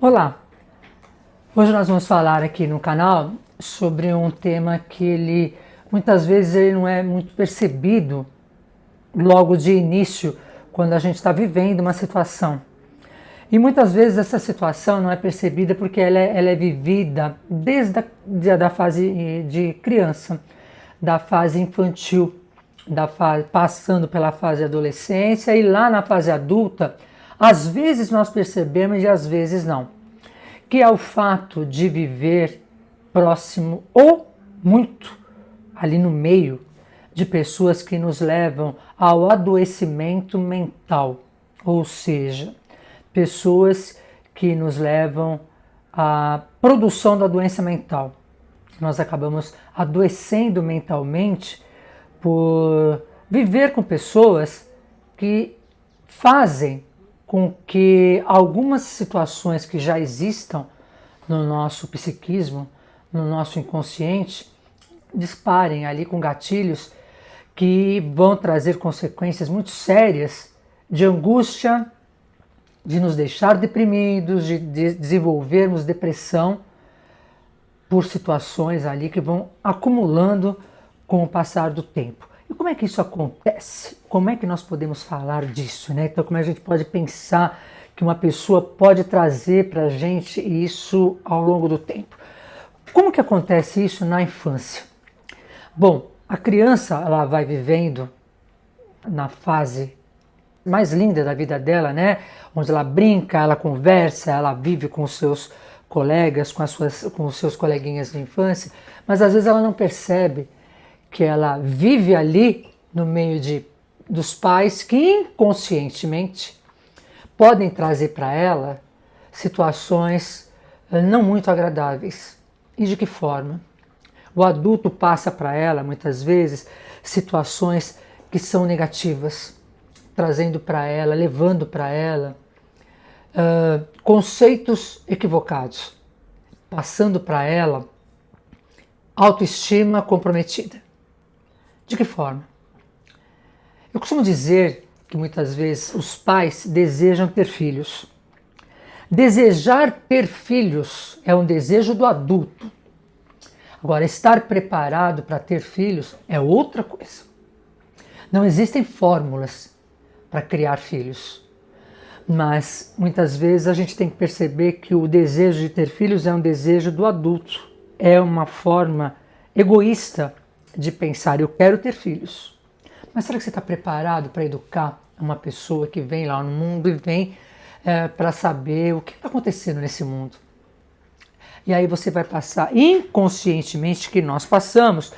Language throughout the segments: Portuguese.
Olá, hoje nós vamos falar aqui no canal sobre um tema que muitas vezes ele não é muito percebido logo de início quando a gente está vivendo uma situação. E muitas vezes essa situação não é percebida porque ela é vivida desde da fase de criança, da fase infantil, passando pela fase adolescência e lá na fase adulta, às vezes nós percebemos e às vezes não. Que é o fato de viver próximo ou muito ali no meio de pessoas que nos levam ao adoecimento mental, ou seja, pessoas que nos levam à produção da doença mental. Nós acabamos adoecendo mentalmente por viver com pessoas que fazem com que algumas situações que já existam no nosso psiquismo, no nosso inconsciente, disparem ali com gatilhos que vão trazer consequências muito sérias de angústia, de nos deixar deprimidos, de desenvolvermos depressão por situações ali que vão acumulando com o passar do tempo. E como é que isso acontece? Como é que nós podemos falar disso, né? Então, como é que a gente pode pensar que uma pessoa pode trazer para a gente isso ao longo do tempo? Como que acontece isso na infância? Bom, a criança ela vai vivendo na fase mais linda da vida dela, né? Onde ela brinca, ela conversa, ela vive com os seus colegas, com os seus coleguinhas de infância, mas às vezes ela não percebe que ela vive ali no meio dos pais que inconscientemente podem trazer para ela situações não muito agradáveis. E de que forma? O adulto passa para ela, muitas vezes, situações que são negativas, trazendo para ela, levando para ela conceitos equivocados, passando para ela autoestima comprometida. De que forma? Eu costumo dizer que muitas vezes os pais desejam ter filhos. Desejar ter filhos é um desejo do adulto. Agora, estar preparado para ter filhos é outra coisa. Não existem fórmulas para criar filhos. Mas muitas vezes a gente tem que perceber que o desejo de ter filhos é um desejo do adulto. É uma forma egoísta de pensar, eu quero ter filhos. Mas será que você está preparado para educar uma pessoa que vem lá no mundo e vem para saber o que está acontecendo nesse mundo? E aí você vai passar inconscientemente, que nós passamos,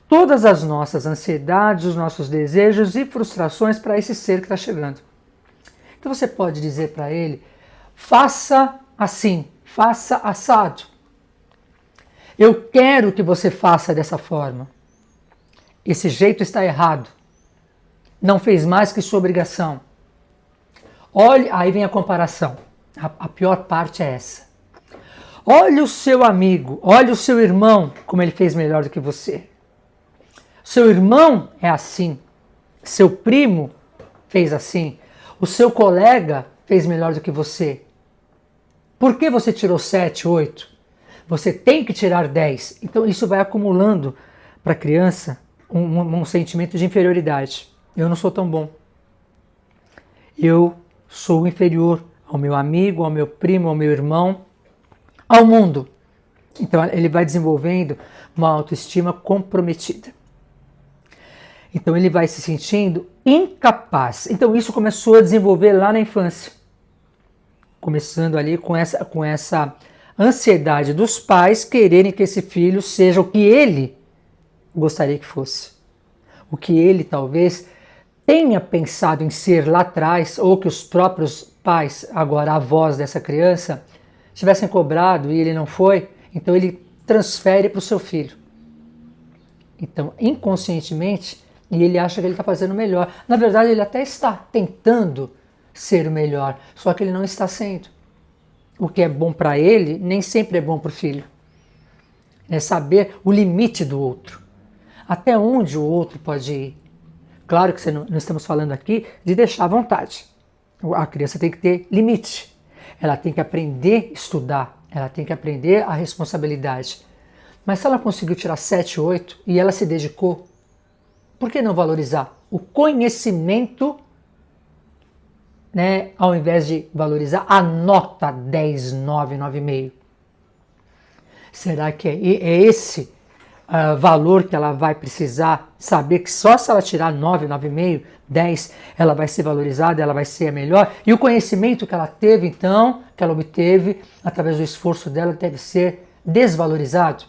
todas as nossas ansiedades, os nossos desejos e frustrações para esse ser que está chegando. Então você pode dizer para ele, faça assim, faça assado. Eu quero que você faça dessa forma. Esse jeito está errado. Não fez mais que sua obrigação. Olha, aí vem a comparação. A pior parte é essa. Olha o seu amigo, olha o seu irmão, como ele fez melhor do que você. Seu irmão é assim. Seu primo fez assim. O seu colega fez melhor do que você. Por que você tirou 7, 8? Você tem que tirar 10. Então isso vai acumulando para a criança um sentimento de inferioridade. Eu não sou tão bom. Eu sou inferior ao meu amigo, ao meu primo, ao meu irmão, ao mundo. Então ele vai desenvolvendo uma autoestima comprometida. Então ele vai se sentindo incapaz. Então isso começou a desenvolver lá na infância. Começando ali com essa ansiedade dos pais quererem que esse filho seja o que ele gostaria que fosse. O que ele talvez tenha pensado em ser lá atrás, ou que os próprios pais, agora avós dessa criança, tivessem cobrado e ele não foi, então ele transfere para o seu filho. Então, inconscientemente, e ele acha que ele está fazendo melhor. Na verdade, ele até está tentando ser o melhor, só que ele não está sendo. O que é bom para ele, nem sempre é bom para o filho. É saber o limite do outro. Até onde o outro pode ir. Claro que não estamos falando aqui de deixar à vontade. A criança tem que ter limite. ela tem que aprender a estudar, ela tem que aprender a responsabilidade. Mas se ela conseguiu tirar 7, 8 e ela se dedicou, por que não valorizar o conhecimento, né, ao invés de valorizar a nota 10, 9, 9,5? Será que é esse valor que ela vai precisar saber que só se ela tirar 9, 9,5, 10, ela vai ser valorizada, ela vai ser a melhor? E o conhecimento que ela teve, então, que ela obteve através do esforço dela, deve ser desvalorizado?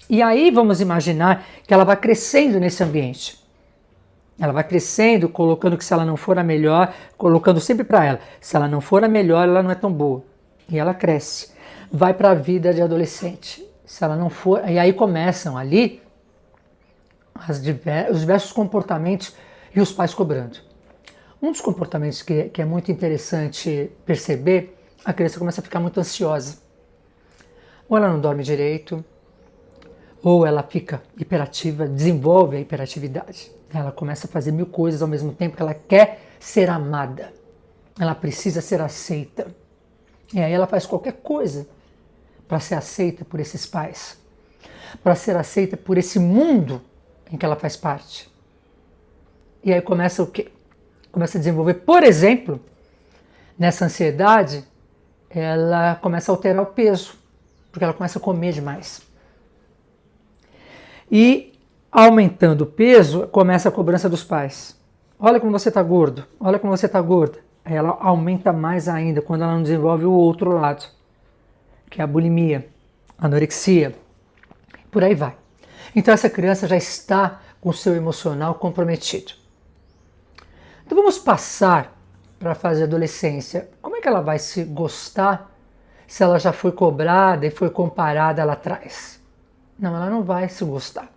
E aí vamos imaginar que ela vai crescendo nesse ambiente. Ela vai crescendo, colocando que se ela não for a melhor, colocando sempre para ela, se ela não for a melhor, ela não é tão boa. E ela cresce. Vai para a vida de adolescente. Se ela não for, e aí começam ali os diversos comportamentos e os pais cobrando. Um dos comportamentos que é muito interessante perceber, a criança começa a ficar muito ansiosa. Ou ela não dorme direito, ou ela fica hiperativa, desenvolve a hiperatividade. Ela começa a fazer 1000 coisas ao mesmo tempo que ela quer ser amada. Ela precisa ser aceita. E aí ela faz qualquer coisa para ser aceita por esses pais, para ser aceita por esse mundo em que ela faz parte. E aí começa o quê? Começa a desenvolver, por exemplo, nessa ansiedade, ela começa a alterar o peso, porque ela começa a comer demais. E aumentando o peso, começa a cobrança dos pais. Olha como você está gordo, olha como você está gorda. Aí ela aumenta mais ainda quando ela não desenvolve o outro lado, que é a bulimia, a anorexia, por aí vai. Então essa criança já está com o seu emocional comprometido. Então vamos passar para a fase de adolescência. Como é que ela vai se gostar se ela já foi cobrada e foi comparada lá atrás? Não, ela não vai se gostar.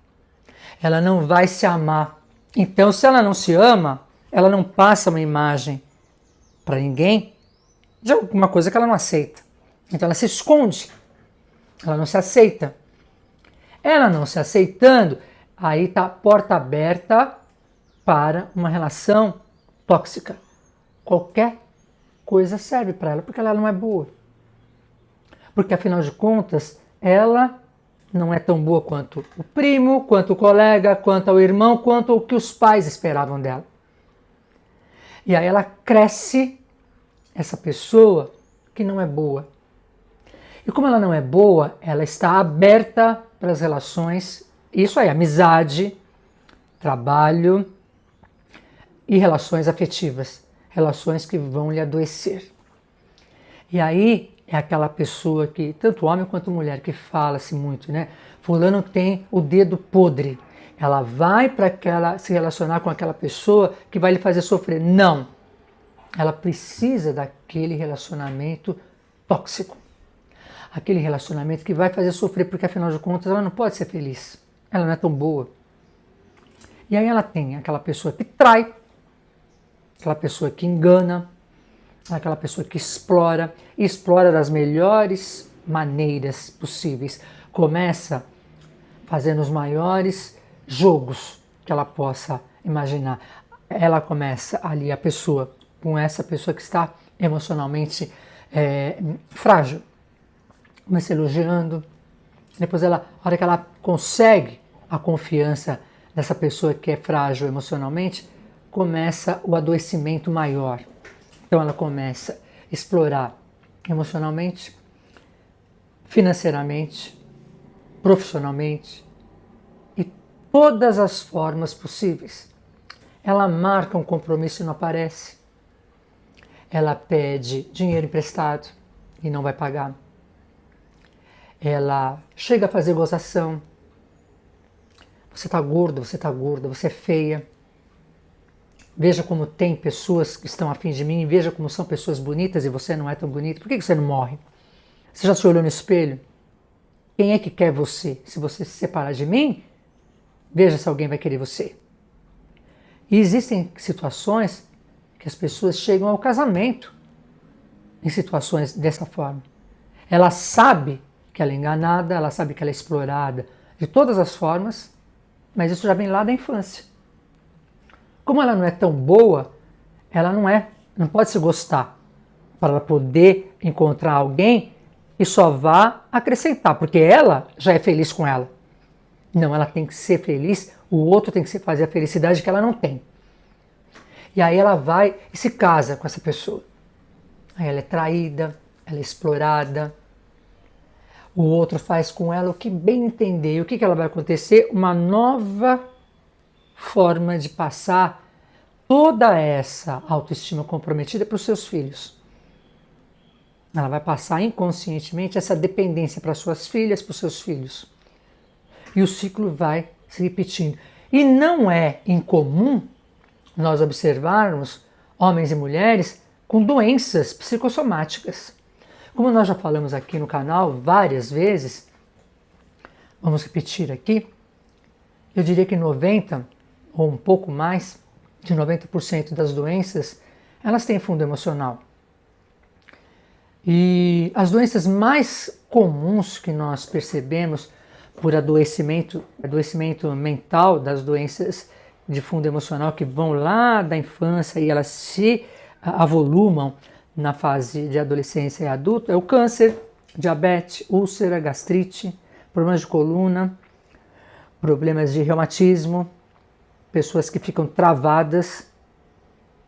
Ela não vai se amar. Então, se ela não se ama, ela não passa uma imagem para ninguém de alguma coisa que ela não aceita. Então ela se esconde. Ela não se aceita. Ela não se aceitando, aí está a porta aberta para uma relação tóxica. Qualquer coisa serve para ela, porque ela não é boa. Porque afinal de contas, ela não é tão boa quanto o primo, quanto o colega, quanto o irmão, quanto o que os pais esperavam dela. E aí ela cresce, essa pessoa que não é boa. E como ela não é boa, ela está aberta para as relações, isso aí, amizade, trabalho e relações afetivas, relações que vão lhe adoecer. E aí é aquela pessoa que, tanto homem quanto mulher, que fala-se muito, né? Fulano tem o dedo podre. Ela vai para se relacionar com aquela pessoa que vai lhe fazer sofrer. Não. Ela precisa daquele relacionamento tóxico. Aquele relacionamento que vai fazer sofrer, porque afinal de contas ela não pode ser feliz. Ela não é tão boa. E aí ela tem aquela pessoa que trai, aquela pessoa que engana, aquela pessoa que explora, e explora das melhores maneiras possíveis. Começa fazendo os maiores jogos que ela possa imaginar. Ela começa ali, a pessoa, com essa pessoa que está emocionalmente frágil. Começa elogiando, depois a hora que ela consegue a confiança dessa pessoa que é frágil emocionalmente, começa o adoecimento maior. Então ela começa a explorar emocionalmente, financeiramente, profissionalmente e todas as formas possíveis. Ela marca um compromisso e não aparece. Ela pede dinheiro emprestado e não vai pagar. Ela chega a fazer gozação. Você está gordo, você está gorda, você é feia. Veja como tem pessoas que estão afim de mim, veja como são pessoas bonitas e você não é tão bonito. Por que você não morre? Você já se olhou no espelho? Quem é que quer você? Se você se separar de mim, veja se alguém vai querer você. E existem situações que as pessoas chegam ao casamento em situações dessa forma. Ela sabe que ela é enganada, ela sabe que ela é explorada de todas as formas, mas isso já vem lá da infância. Como ela não é tão boa, ela não pode se gostar. para ela poder encontrar alguém que só vá acrescentar, porque ela já é feliz com ela. Não, ela tem que ser feliz, o outro tem que fazer a felicidade que ela não tem. E aí ela vai e se casa com essa pessoa. Aí ela é traída, ela é explorada. O outro faz com ela o que bem entender. E o que ela vai acontecer? Uma nova forma de passar toda essa autoestima comprometida para os seus filhos. Ela vai passar inconscientemente essa dependência para suas filhas, para os seus filhos. E o ciclo vai se repetindo. E não é incomum nós observarmos homens e mulheres com doenças psicossomáticas. Como nós já falamos aqui no canal várias vezes, vamos repetir aqui, eu diria que 90% ou um pouco mais de 90% das doenças, elas têm fundo emocional. E as doenças mais comuns que nós percebemos por adoecimento mental, das doenças de fundo emocional que vão lá da infância e elas se avolumam na fase de adolescência e adulto, é o câncer, diabetes, úlcera, gastrite, problemas de coluna, problemas de reumatismo, pessoas que ficam travadas.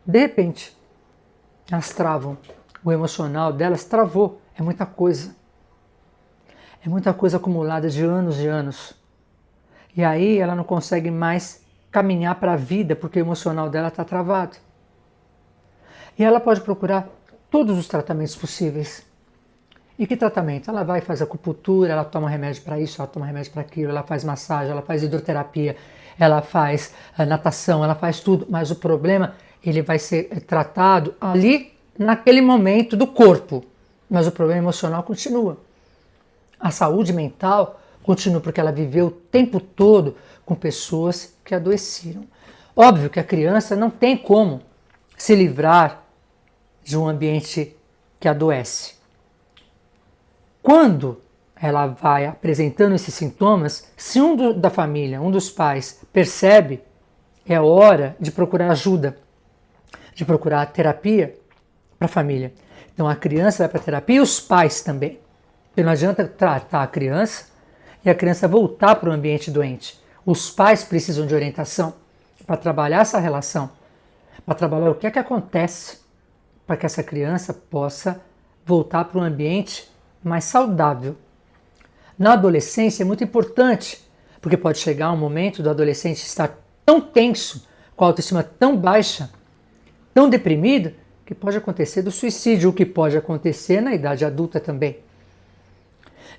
De repente, elas travam. O emocional delas travou. É muita coisa. É muita coisa acumulada de anos e anos. E aí ela não consegue mais caminhar para a vida porque o emocional dela está travado. E ela pode procurar todos os tratamentos possíveis. E que tratamento? Ela vai e faz acupuntura, ela toma remédio para isso, ela toma remédio para aquilo, ela faz massagem, ela faz hidroterapia, ela faz natação, ela faz tudo. Mas o problema, ele vai ser tratado ali, naquele momento do corpo. Mas o problema emocional continua. A saúde mental continua porque ela viveu o tempo todo com pessoas que adoeceram. Óbvio que a criança não tem como se livrar de um ambiente que adoece. Quando ela vai apresentando esses sintomas, se da família, um dos pais percebe, é hora de procurar ajuda, de procurar terapia para a família. Então a criança vai para a terapia e os pais também. Porque não adianta tratar a criança e a criança voltar para o ambiente doente. Os pais precisam de orientação para trabalhar essa relação, para trabalhar o que é que acontece para que essa criança possa voltar para um ambiente mais saudável. Na adolescência é muito importante, porque pode chegar um momento do adolescente estar tão tenso, com a autoestima tão baixa, tão deprimido, que pode acontecer do suicídio, o que pode acontecer na idade adulta também.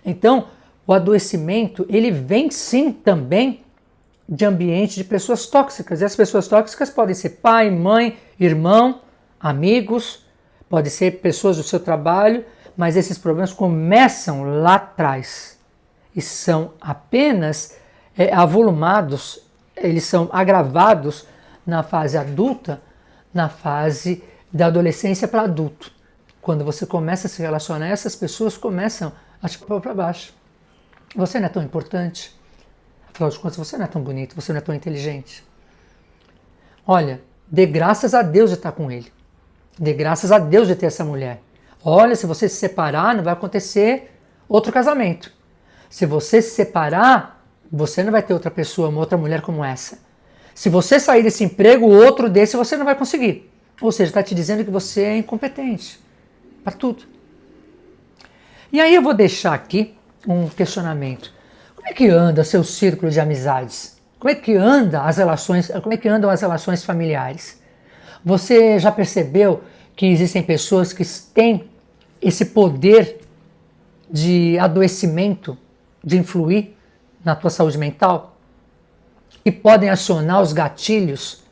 Então, o adoecimento, ele vem sim também de ambiente de pessoas tóxicas. E as pessoas tóxicas podem ser pai, mãe, irmão, amigos, pode ser pessoas do seu trabalho, mas esses problemas começam lá atrás e são apenas avolumados, eles são agravados na fase adulta, na fase da adolescência para adulto. Quando você começa a se relacionar, essas pessoas começam a te pôr para baixo. Você não é tão importante. Afinal de contas, você não é tão bonito, você não é tão inteligente. Olha, dê graças a Deus de estar com ele. Dê graças a Deus de ter essa mulher. Olha, se você se separar, não vai acontecer outro casamento. Se você se separar, você não vai ter outra pessoa, uma outra mulher como essa. Se você sair desse emprego, outro desse você não vai conseguir. Ou seja, está te dizendo que você é incompetente para tudo. E aí eu vou deixar aqui um questionamento. Como é que anda seu círculo de amizades? Como é que andam as relações familiares? Você já percebeu que existem pessoas que têm esse poder de adoecimento, de influir na tua saúde mental? E podem acionar os gatilhos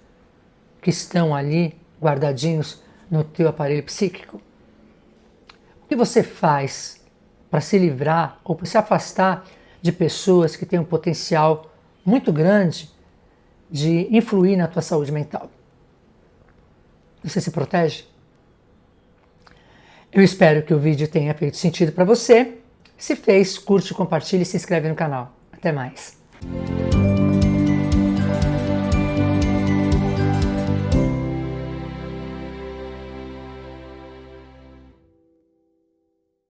que estão ali guardadinhos no teu aparelho psíquico? O que você faz para se livrar ou para se afastar de pessoas que têm um potencial muito grande de influir na tua saúde mental? Você se protege? Eu espero que o vídeo tenha feito sentido para você. Se fez, curte, compartilhe e se inscreve no canal. Até mais.